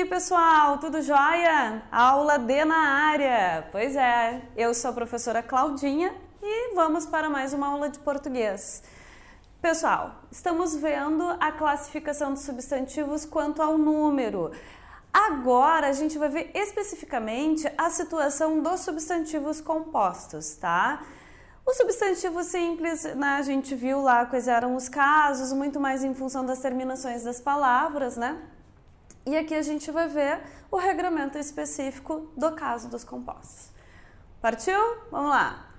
aí, pessoal, tudo jóia? Aula D na área. Pois é, eu sou a professora Claudinha e vamos para mais uma aula de português. Pessoal, estamos vendo a classificação dos substantivos quanto ao número. Agora a gente vai ver especificamente a situação dos substantivos compostos, tá? O substantivo simples, né, a gente viu lá quais eram os casos, muito mais em função das terminações das palavras, né? E aqui a gente vai ver o regramento específico do caso dos compostos. Partiu? Vamos lá.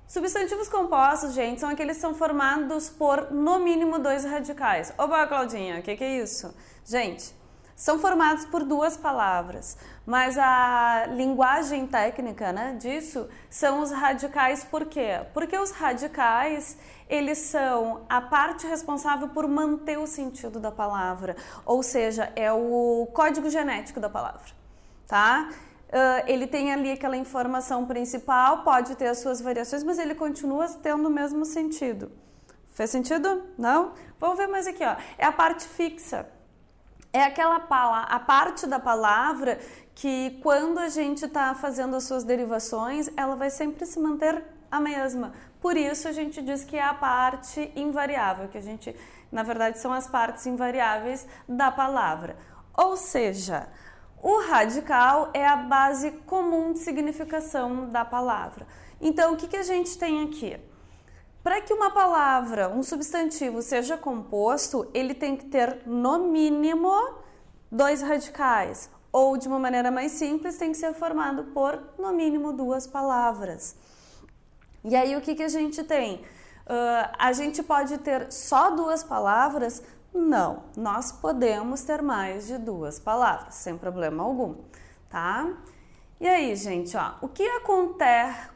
Substantivos compostos, gente, são aqueles que são formados por, no mínimo, dois radicais. Oba, Claudinha, o que é isso? Gente, são formados por duas palavras, mas a linguagem técnica, né, disso são os radicais. Por quê? Porque os radicais, eles são a parte responsável por manter o sentido da palavra, ou seja, é o código genético da palavra, tá? Ele tem ali aquela informação principal, pode ter as suas variações, mas ele continua tendo o mesmo sentido. Fez sentido? Não? Vamos ver mais aqui, ó. É a parte fixa. É a parte da palavra que, quando a gente está fazendo as suas derivações, ela vai sempre se manter a mesma. Por isso a gente diz que é a parte invariável, que a gente, na verdade, são as partes invariáveis da palavra. Ou seja, o radical é a base comum de significação da palavra. Então, o que a gente tem aqui? Para que uma palavra, um substantivo, seja composto, ele tem que ter, no mínimo, dois radicais. Ou, de uma maneira mais simples, tem que ser formado por, no mínimo, duas palavras. E aí, o que a gente tem? A gente pode ter só duas palavras? Não, nós podemos ter mais de duas palavras, sem problema algum, tá? E aí, gente, ó,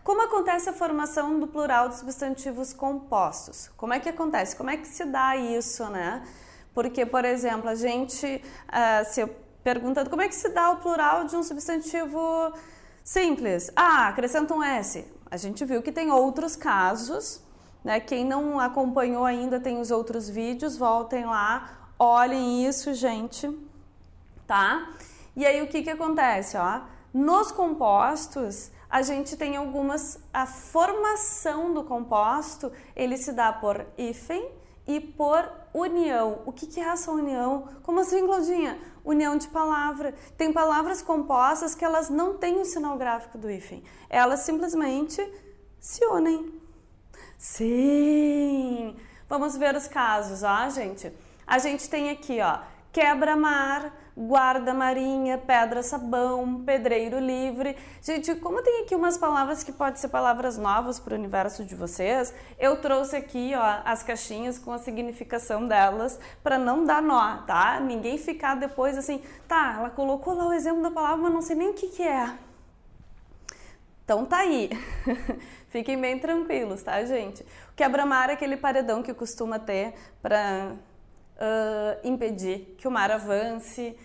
como acontece a formação do plural de substantivos compostos? Como é que acontece? Como é que se dá isso, né? Porque, por exemplo, a gente se pergunta como é que se dá o plural de um substantivo simples? Ah, acrescenta um S. A gente viu que tem outros casos, né? Quem não acompanhou ainda tem os outros vídeos, voltem lá, olhem isso, gente, tá? E aí, o que acontece, ó? Nos compostos, a gente tem a formação do composto, ele se dá por hífen e por união. O que é essa união? Como assim, Claudinha? União de palavra. Tem palavras compostas que elas não têm o sinal gráfico do hífen. Elas simplesmente se unem. Sim! Vamos ver os casos, ó, gente. A gente tem aqui, ó, quebra-mar, guarda-marinha, pedra-sabão, pedreiro livre. Gente, como tem aqui umas palavras que podem ser palavras novas para o universo de vocês, eu trouxe aqui, ó, as caixinhas com a significação delas para não dar nó, tá? Ninguém ficar depois assim, tá, ela colocou lá o exemplo da palavra, mas não sei nem o que é. Então tá aí. Fiquem bem tranquilos, tá, gente? O quebra-mar é aquele paredão que costuma ter para impedir que o mar avance.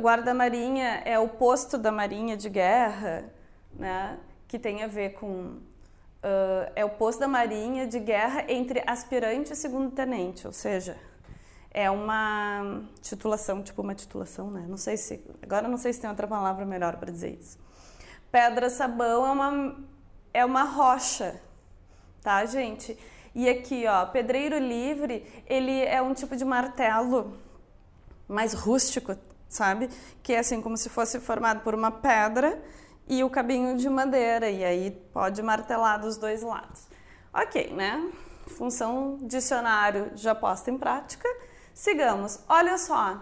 Guarda-marinha é o posto da marinha de guerra, né, que tem a ver com... é o posto da marinha de guerra entre aspirante e segundo-tenente, ou seja, é uma titulação, tipo uma titulação, né? Agora não sei se tem outra palavra melhor para dizer isso. Pedra-sabão é uma rocha, tá, gente? E aqui, ó, pedreiro livre, ele é um tipo de martelo mais rústico, sabe? Que é assim, como se fosse formado por uma pedra e o cabinho de madeira, e aí pode martelar dos dois lados. Ok, né? Função dicionário já posta em prática. Sigamos. Olha só,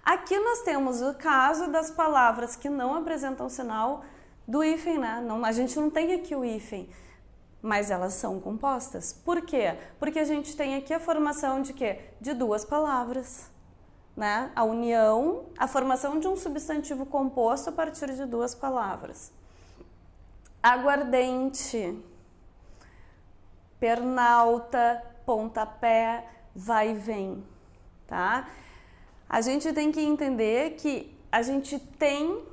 aqui nós temos o caso das palavras que não apresentam sinal do hífen, né? A gente não tem aqui o hífen, mas elas são compostas. Por quê? Porque a gente tem aqui a formação de quê? De duas palavras, né? A união, a formação de um substantivo composto a partir de duas palavras. Aguardente, pernalta, pontapé, vai e vem, tá? A gente tem que entender que a gente tem,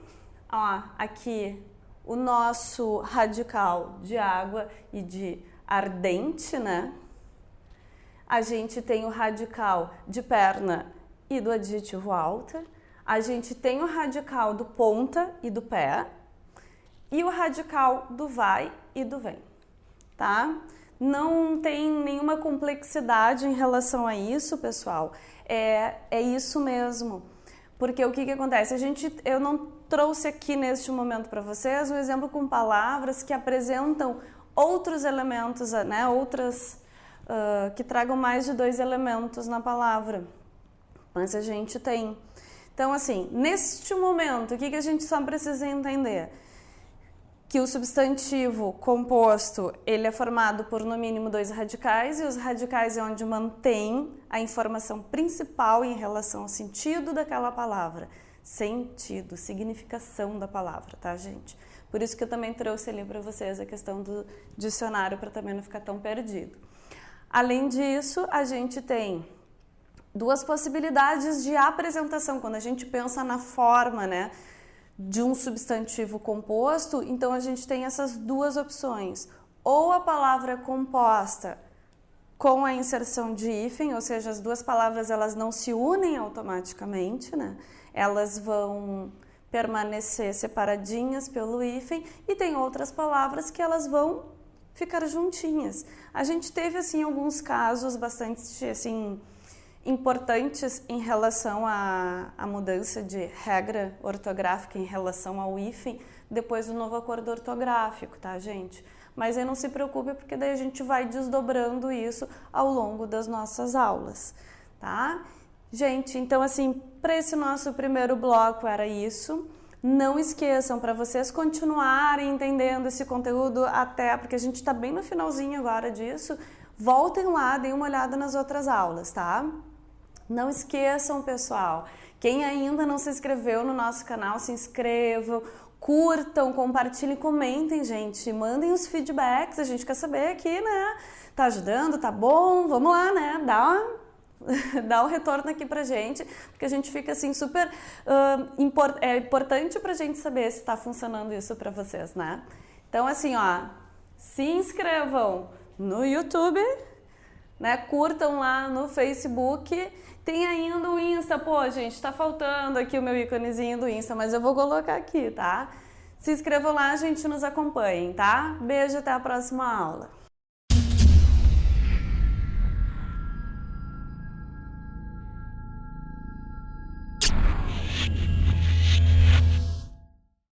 ó, aqui o nosso radical de água e de ardente, né? A gente tem o radical de perna e do adjetivo alta. A gente tem o radical do ponta e do pé e o radical do vai e do vem, tá? Não tem nenhuma complexidade em relação a isso, pessoal. É isso mesmo. Porque o que acontece? Eu não trouxe aqui neste momento para vocês um exemplo com palavras que apresentam outros elementos, né? Que tragam mais de 2 elementos na palavra. Mas a gente tem. Então, assim, neste momento, o que a gente só precisa entender? Que o substantivo composto, ele é formado por no mínimo 2 radicais, e os radicais é onde mantém a informação principal em relação ao sentido daquela palavra. Sentido, significação da palavra, tá, gente? Por isso que eu também trouxe ali para vocês a questão do dicionário, para também não ficar tão perdido. Além disso, a gente tem 2 possibilidades de apresentação, quando a gente pensa na forma, né, de um substantivo composto, então a gente tem essas 2 opções. Ou a palavra é composta com a inserção de hífen, ou seja, as 2 palavras elas não se unem automaticamente, né? Elas vão permanecer separadinhas pelo hífen, e tem outras palavras que elas vão ficar juntinhas. A gente teve assim alguns casos bastante assim importantes em relação à mudança de regra ortográfica em relação ao hífen depois do novo acordo ortográfico, tá, gente? Mas aí não se preocupe, porque daí a gente vai desdobrando isso ao longo das nossas aulas, tá? Gente, então assim, para esse nosso primeiro bloco era isso. Não esqueçam, para vocês continuarem entendendo esse conteúdo até, porque a gente está bem no finalzinho agora disso, voltem lá, deem uma olhada nas outras aulas, tá? Não esqueçam, pessoal, quem ainda não se inscreveu no nosso canal, se inscrevam, curtam, compartilhem, comentem, gente, mandem os feedbacks, a gente quer saber aqui, né? Tá ajudando? Tá bom? Vamos lá, né? Dá o retorno aqui pra gente, porque a gente fica assim super é importante pra gente saber se tá funcionando isso pra vocês, né? Então assim, ó, se inscrevam no YouTube, né? Curtam lá no Facebook, tem ainda o Insta, pô, gente, tá faltando aqui o meu íconezinho do Insta, mas eu vou colocar aqui, tá? Se inscrevam lá, a gente nos acompanhe, tá? Beijo, até a próxima aula.